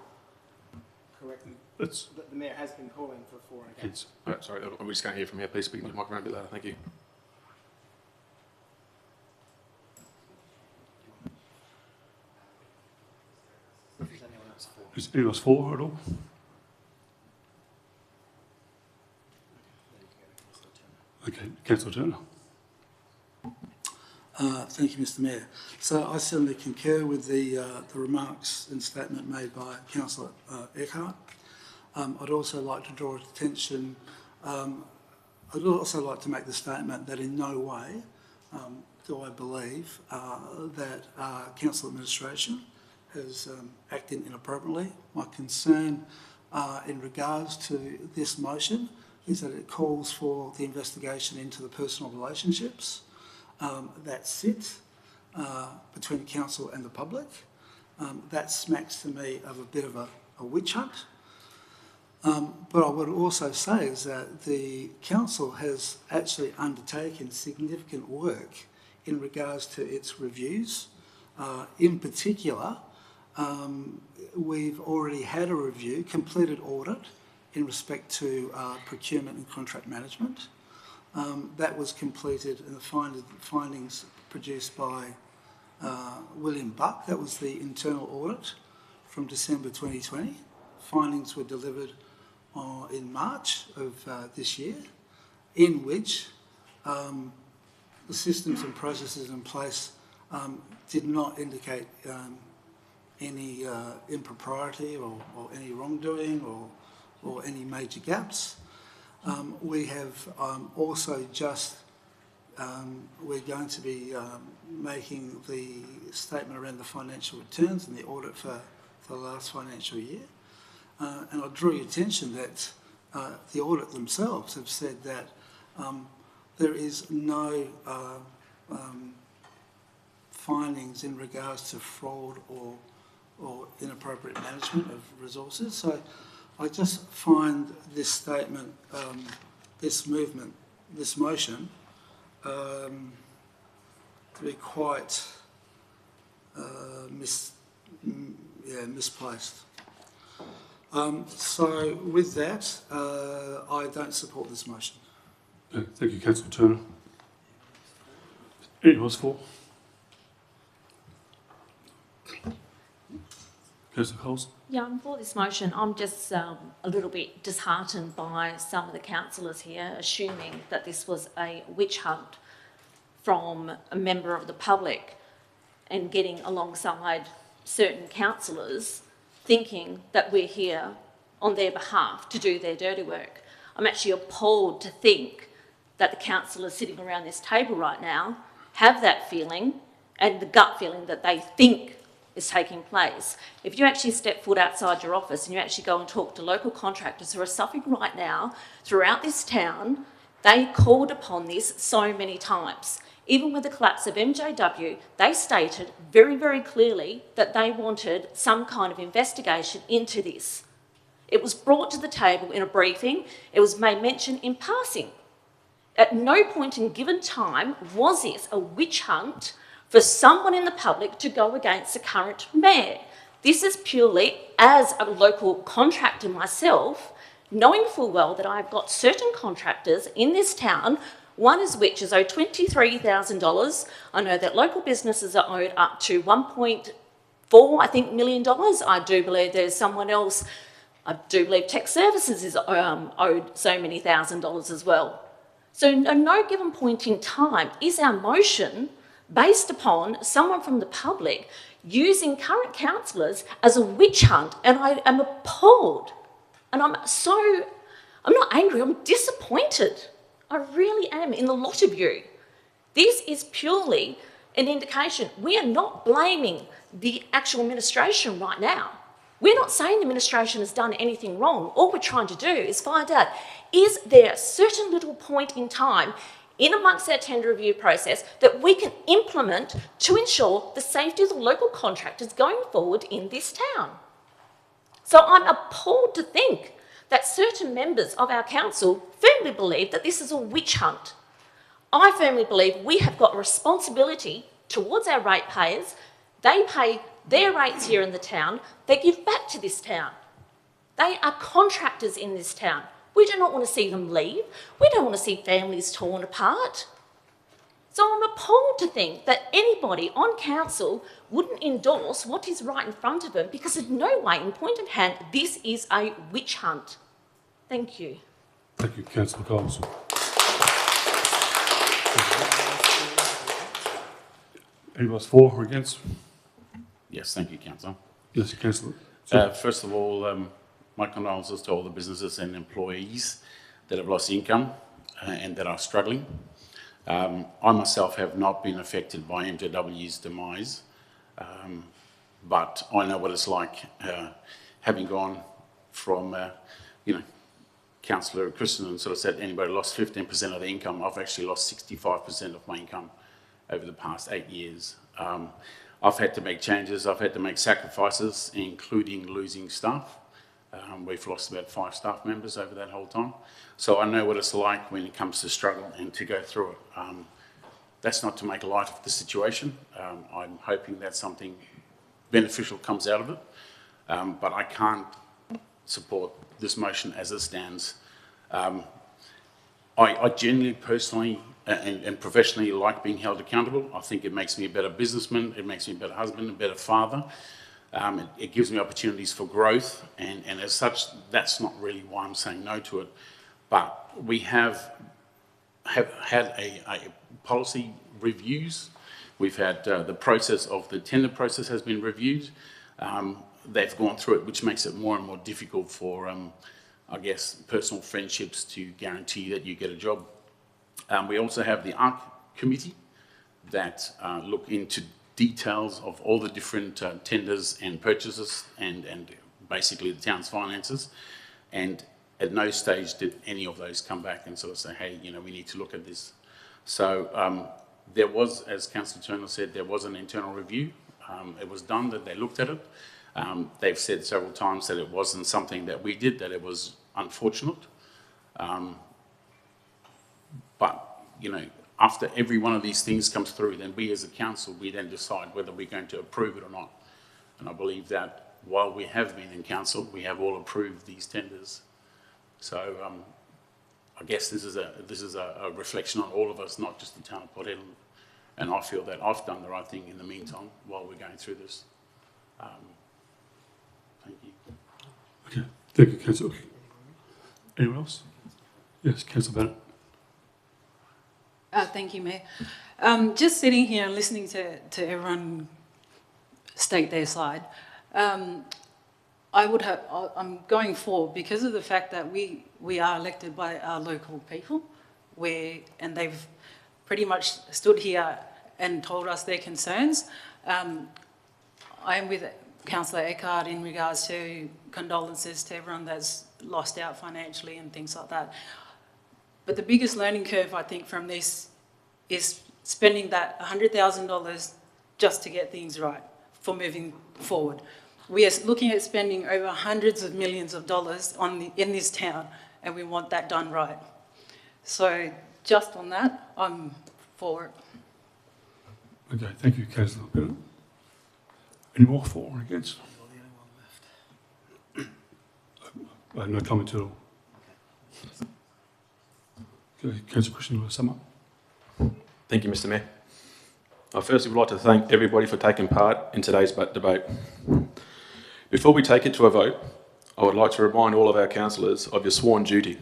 Correct. It's The mayor has been calling for and against. against. Sorry, we just can't hear from here. Please speak into the microphone a bit louder. Thank you. If there's anyone else for. Is anyone for at all? Okay, councillor Turner. thank you, Mr. Mayor. So I certainly concur with the remarks and statement made by Councillor Urquhart. I'd also like to draw attention, I'd also like to make the statement that in no way do I believe that council administration has acted inappropriately. My concern in regards to this motion is that it calls for the investigation into the personal relationships that sit between council and the public. That smacks to me of a bit of a witch hunt. But I would also say is that the council has actually undertaken significant work in regards to its reviews. In particular, we've already had a review, completed audit in respect to procurement and contract management. That was completed and the findings produced by William Buck. That was the internal audit from December 2020. Findings were delivered in March of this year, in which the systems and processes in place did not indicate any impropriety or any wrongdoing or any major gaps. We have also just, we're going to be making the statement around the financial returns and the audit for the last financial year. And I draw your attention that the audit themselves have said that there is no findings in regards to fraud or inappropriate management of resources. So I just find this statement, this movement, this motion, to be quite misplaced. So with that, I don't support this motion. Thank you, councillor Turner. Anyone else for? Councillor Coles? Yeah, I'm for this motion. I'm just a little bit disheartened by some of the councillors here assuming that this was a witch hunt from a member of the public and getting alongside certain councillors thinking that we're here on their behalf to do their dirty work. I'm actually appalled to think that the councillors sitting around this table right now have that feeling and the gut feeling that they think is taking place. If you actually step foot outside your office and you actually go and talk to local contractors who are suffering right now throughout this town, they called upon this so many times. Even with the collapse of MJW, they stated very, very clearly that they wanted some kind of investigation into this. It was brought to the table in a briefing. It was made mention in passing. At no point in given time was this a witch hunt for someone in the public to go against the current mayor. This is purely, as a local contractor myself, knowing full well that I've got certain contractors in this town, one is which is owed $23,000. I know that local businesses are owed up to $1.4 million. I do believe there's someone else, I do believe Tech Services is owed so many $1,000s as well. So at no given point in time is our motion based upon someone from the public using current councillors as a witch hunt, and I am appalled. And I'm not angry, I'm disappointed. I really am in the lot of you. This is purely an indication. We are not blaming the actual administration right now. We're not saying the administration has done anything wrong. All we're trying to do is find out, is there a certain little point in time in amongst our tender review process that we can implement to ensure the safety of the local contractors going forward in this town? So I'm appalled to think that certain members of our council firmly believe that this is a witch hunt. I firmly believe we have got a responsibility towards our ratepayers. They pay their rates here in the town. They give back to this town. They are contractors in this town. We do not want to see them leave. We don't want to see families torn apart. So I'm appalled to think that anybody on council wouldn't endorse what is right in front of them, because in no way, in point of hand, this is a witch hunt. Thank you. Thank you, Councillor Coles. Anyone else for or against? Yes, thank you, Councillor. Yes, Councillor. First of all, my condolences to all the businesses and employees that have lost income and that are struggling. I myself have not been affected by MJW's demise, but I know what it's like having gone from, Councillor Christensen sort of said anybody lost 15% of their income. I've actually lost 65% of my income over the past 8 years. I've had to make changes, I've had to make sacrifices, including losing staff. We've lost about 5 staff members over that whole time. So I know what it's like when it comes to struggle and to go through it. That's not to make light of the situation. I'm hoping that something beneficial comes out of it. But I can't support this motion as it stands. I genuinely, personally, and professionally like being held accountable. I think it makes me a better businessman, it makes me a better husband, a better father. It gives me opportunities for growth, and as such, that's not really why I'm saying no to it. But we have had a policy reviews. We've had the process of the tender process has been reviewed. They've gone through it, which makes it more and more difficult for, I guess, personal friendships to guarantee that you get a job. We also have the ARC committee that look into details of all the different tenders and purchases and basically the town's finances. And at no stage did any of those come back and sort of say, hey, we need to look at this. So there was, as Councillor Turner said, there was an internal review. It was done, that they looked at it. They've said several times that it wasn't something that we did, that it was unfortunate. But, after every one of these things comes through, then we as a council, we then decide whether we're going to approve it or not. And I believe that while we have been in council, we have all approved these tenders. So I guess this is a reflection on all of us, not just the town of Port Hedland. And I feel that I've done the right thing in the meantime while we're going through this. Okay, thank you, Councillor. Anyone else? Yes, Councillor Bennett. Thank you, Mayor. Just sitting here and listening to everyone state their side, I'm going for, because of the fact that we are elected by our local people, and they've pretty much stood here and told us their concerns. I'm with Councillor Eckhart in regards to condolences to everyone that's lost out financially and things like that. But the biggest learning curve, I think, from this is spending that $100,000 just to get things right for moving forward. We are looking at spending over hundreds of millions of dollars in this town, and we want that done right. So just on that, I'm for it. Okay, thank you, Councillor Bennett. Any more for or against? No comment at all. Okay, Councillor Christian, you want to sum up? Thank you, Mr. Mayor. I firstly would like to thank everybody for taking part in today's debate. Before we take it to a vote, I would like to remind all of our councillors of your sworn duty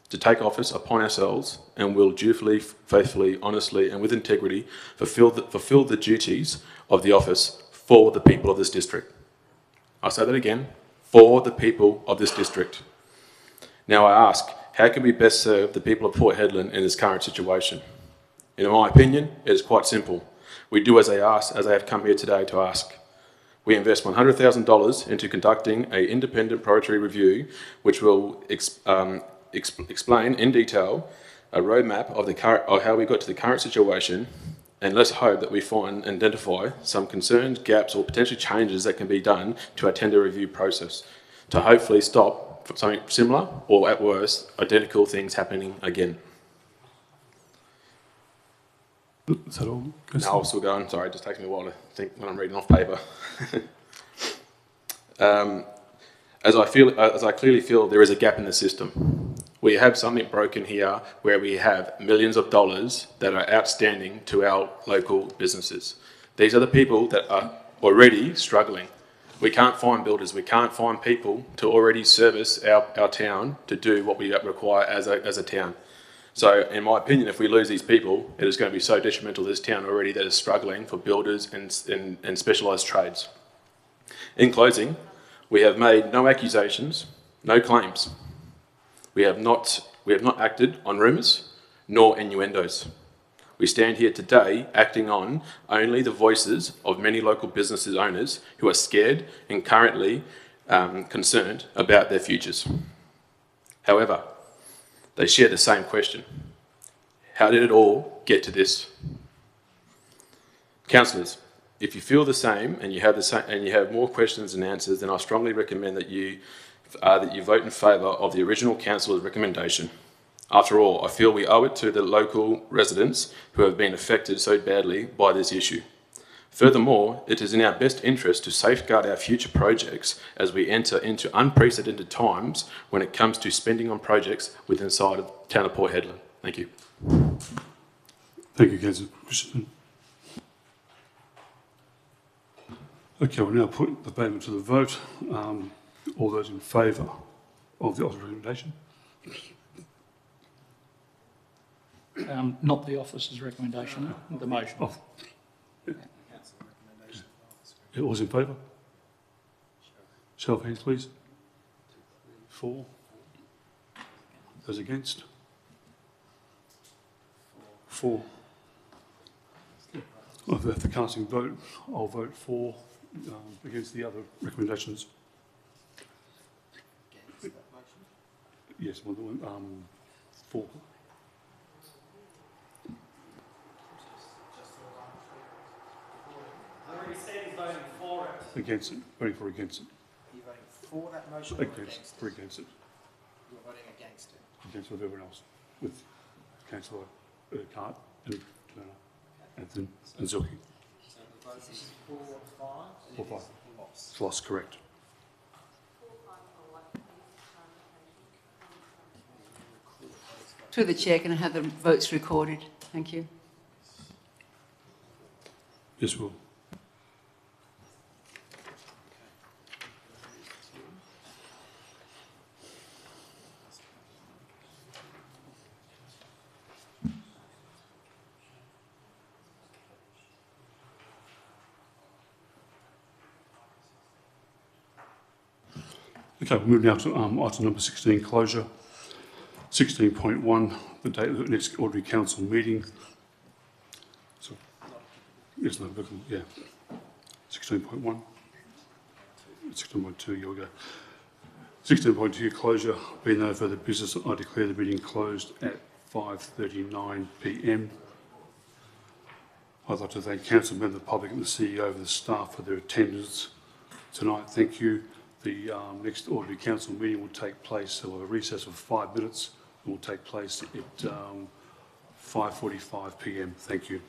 to take office upon ourselves and will dutifully, faithfully, honestly and with integrity fulfil the duties of the office for the people of this district. I'll say that again, for the people of this district. Now I ask, how can we best serve the people of Port Hedland in this current situation? In my opinion, it is quite simple. We do as they ask, as I have come here today to ask. We invest $100,000 into conducting an independent priority review, which will explain in detail a roadmap of how we got to the current situation, and let's hope that we find and identify some concerns, gaps, or potential changes that can be done to our tender review process to hopefully stop something similar or, at worst, identical things happening again. Is that all? No, I'll still go on. Sorry, it just takes me a while to think when I'm reading off paper. As I clearly feel there is a gap in the system. We have something broken here where we have millions of dollars that are outstanding to our local businesses. These are the people that are already struggling. We can't find builders, we can't find people to already service our town to do what we require as a town. So in my opinion, if we lose these people, it is going to be so detrimental to this town already that is struggling for builders and specialised trades. In closing, we have made no accusations, no claims. We have not acted on rumours nor innuendos. We stand here today acting on only the voices of many local businesses owners who are scared and currently concerned about their futures. However, they share the same question. How did it all get to this? Councillors, if you feel the same and you have more questions than answers, then I strongly recommend that you vote in favour of the original councillor's recommendation. After all, I feel we owe it to the local residents who have been affected so badly by this issue. Furthermore, it is in our best interest to safeguard our future projects as we enter into unprecedented times when it comes to spending on projects within inside of the town of Port Hedland. Thank you. Thank you, Councillor Christensen. Okay, we'll now put the amendment to the vote. All those in favour of the officer's recommendation? Not the officer's recommendation, the motion. Oh. Yeah. All those in favour? Show of hands, please. 4. Those against? 4. Well, if the casting vote, I'll vote for against the other recommendations. Yes, well, 4. I already said he's voting for it. Against it. Voting for against it. Are you voting for that motion or against it? For against it. You're voting against it. Against with everyone else. With Councillor Cart and Turner, Anthony and Zilke. So the vote is 4-5. 4-5. Lost, correct. Through the chair, can I have the votes recorded? Thank you. Yes, we will. Okay, we'll move now to item number 16, closure. 16.1, the date of the next ordinary council meeting. So, yes, no, yeah. 16.1. 16.2, here we go. 16.2, closure. Being no further business, I declare the meeting closed at 5:39 p.m. I'd like to thank council members, the public and the CEO and the staff for their attendance tonight. Thank you. The next ordinary council meeting will take place, so we'll have a recess of 5 minutes and will take place at 5:45 p.m. Thank you.